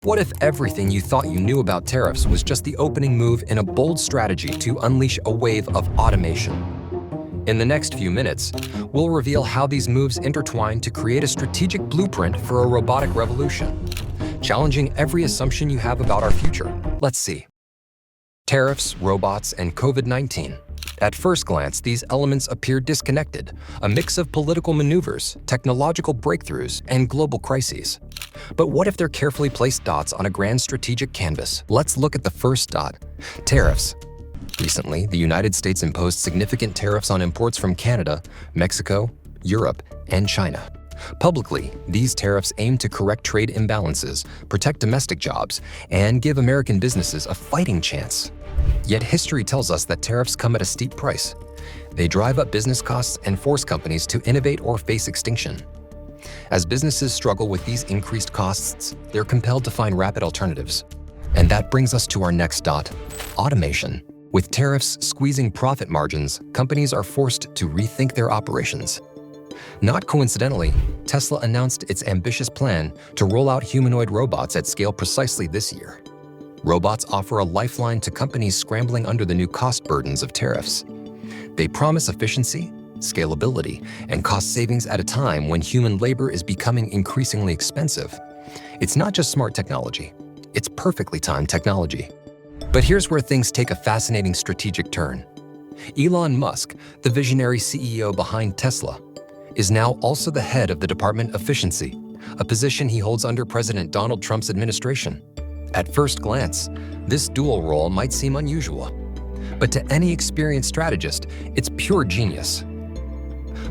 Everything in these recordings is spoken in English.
What if everything you thought you knew about tariffs was just the opening move in a bold strategy to unleash a wave of automation? In the next few minutes, we'll reveal how these moves intertwine to create a strategic blueprint for a robotic revolution, challenging every assumption you have about our future. Let's see. Tariffs, robots, and COVID-19. At first glance, these elements appear disconnected, a mix of political maneuvers, technological breakthroughs, and global crises. But what if they're carefully placed dots on a grand strategic canvas? Let's look at the first dot: tariffs. Recently, the United States imposed significant tariffs on imports from Canada, Mexico, Europe, and China. Publicly, these tariffs aim to correct trade imbalances, protect domestic jobs, and give American businesses a fighting chance. Yet history tells us that tariffs come at a steep price. They drive up business costs and force companies to innovate or face extinction. As businesses struggle with these increased costs, they're compelled to find rapid alternatives. And that brings us to our next dot: automation. With tariffs squeezing profit margins, companies are forced to rethink their operations. Not coincidentally, Tesla announced its ambitious plan to roll out humanoid robots at scale precisely this year. Robots offer a lifeline to companies scrambling under the new cost burdens of tariffs. They promise efficiency, scalability, and cost savings at a time when human labor is becoming increasingly expensive. It's not just smart technology, it's perfectly timed technology. But here's where things take a fascinating strategic turn. Elon Musk, the visionary CEO behind Tesla, is now also the head of the Department of Efficiency, a position he holds under President Donald Trump's administration. At first glance, this dual role might seem unusual, but to any experienced strategist, it's pure genius.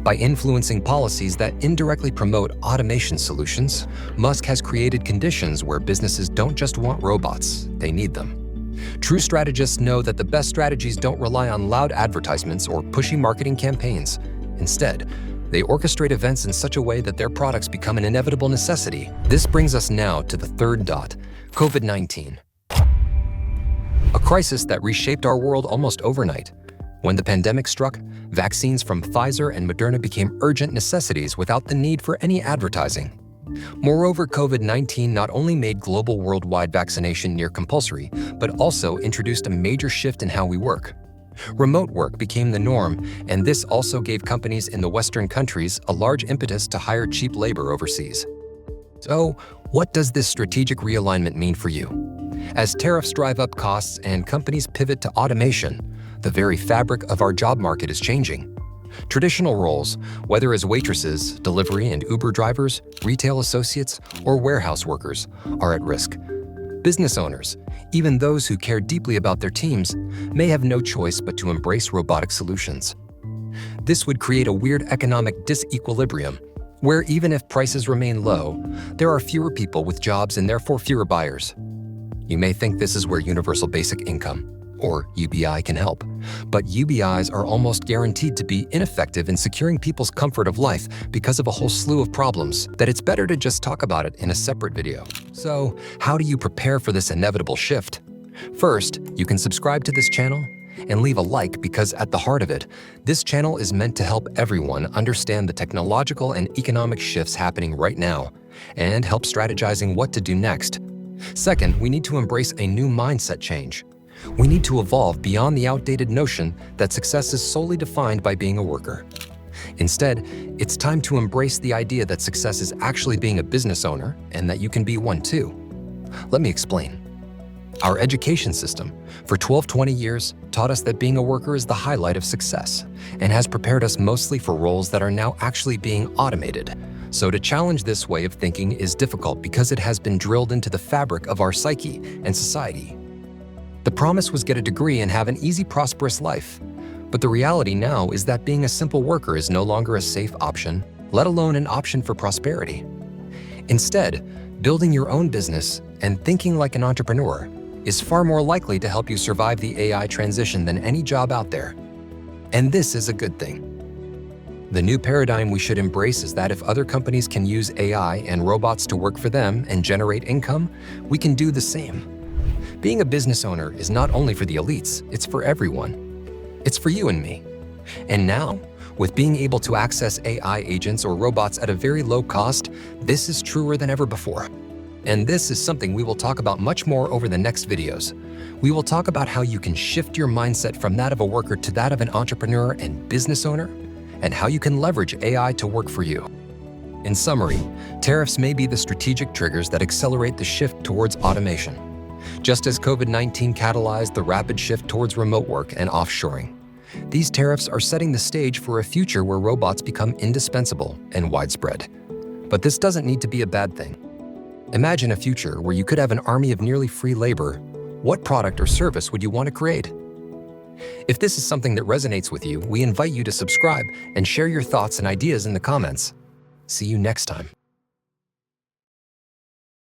By influencing policies that indirectly promote automation solutions, Musk has created conditions where businesses don't just want robots, they need them. True strategists know that the best strategies don't rely on loud advertisements or pushy marketing campaigns. Instead, they orchestrate events in such a way that their products become an inevitable necessity. This brings us now to the third dot: COVID-19. A crisis that reshaped our world almost overnight. When the pandemic struck, vaccines from Pfizer and Moderna became urgent necessities without the need for any advertising. Moreover, COVID-19 not only made global worldwide vaccination near compulsory, but also introduced a major shift in how we work. Remote work became the norm, and this also gave companies in the Western countries a large impetus to hire cheap labor overseas. So, what does this strategic realignment mean for you? As tariffs drive up costs and companies pivot to automation, the very fabric of our job market is changing. Traditional roles, whether as waitresses, delivery and Uber drivers, retail associates, or warehouse workers, are at risk. Business owners, even those who care deeply about their teams, may have no choice but to embrace robotic solutions. This would create a weird economic disequilibrium, where even if prices remain low, there are fewer people with jobs and therefore fewer buyers. You may think this is where universal basic income, or UBI, can help, but UBIs are almost guaranteed to be ineffective in securing people's comfort of life because of a whole slew of problems that it's better to just talk about it in a separate video. So, how do you prepare for this inevitable shift? First, you can subscribe to this channel and leave a like, because at the heart of it, this channel is meant to help everyone understand the technological and economic shifts happening right now and help strategizing what to do next. Second, we need to embrace a new mindset change. We need to evolve beyond the outdated notion that success is solely defined by being a worker. Instead, it's time to embrace the idea that success is actually being a business owner and that you can be one too. Let me explain. Our education system, for 20 years, taught us that being a worker is the highlight of success and has prepared us mostly for roles that are now actually being automated. So to challenge this way of thinking is difficult because it has been drilled into the fabric of our psyche and society. The promise was get a degree and have an easy, prosperous life. But the reality now is that being a simple worker is no longer a safe option, let alone an option for prosperity. Instead, building your own business and thinking like an entrepreneur is far more likely to help you survive the AI transition than any job out there. And this is a good thing. The new paradigm we should embrace is that if other companies can use AI and robots to work for them and generate income, we can do the same. Being a business owner is not only for the elites, it's for everyone. It's for you and me. And now, with being able to access AI agents or robots at a very low cost, this is truer than ever before. And this is something we will talk about much more over the next videos. We will talk about how you can shift your mindset from that of a worker to that of an entrepreneur and business owner, and how you can leverage AI to work for you. In summary, tariffs may be the strategic triggers that accelerate the shift towards automation, just as COVID-19 catalyzed the rapid shift towards remote work and offshoring. These tariffs are setting the stage for a future where robots become indispensable and widespread. But this doesn't need to be a bad thing. Imagine a future where you could have an army of nearly free labor. What product or service would you want to create? If this is something that resonates with you, we invite you to subscribe and share your thoughts and ideas in the comments. See you next time.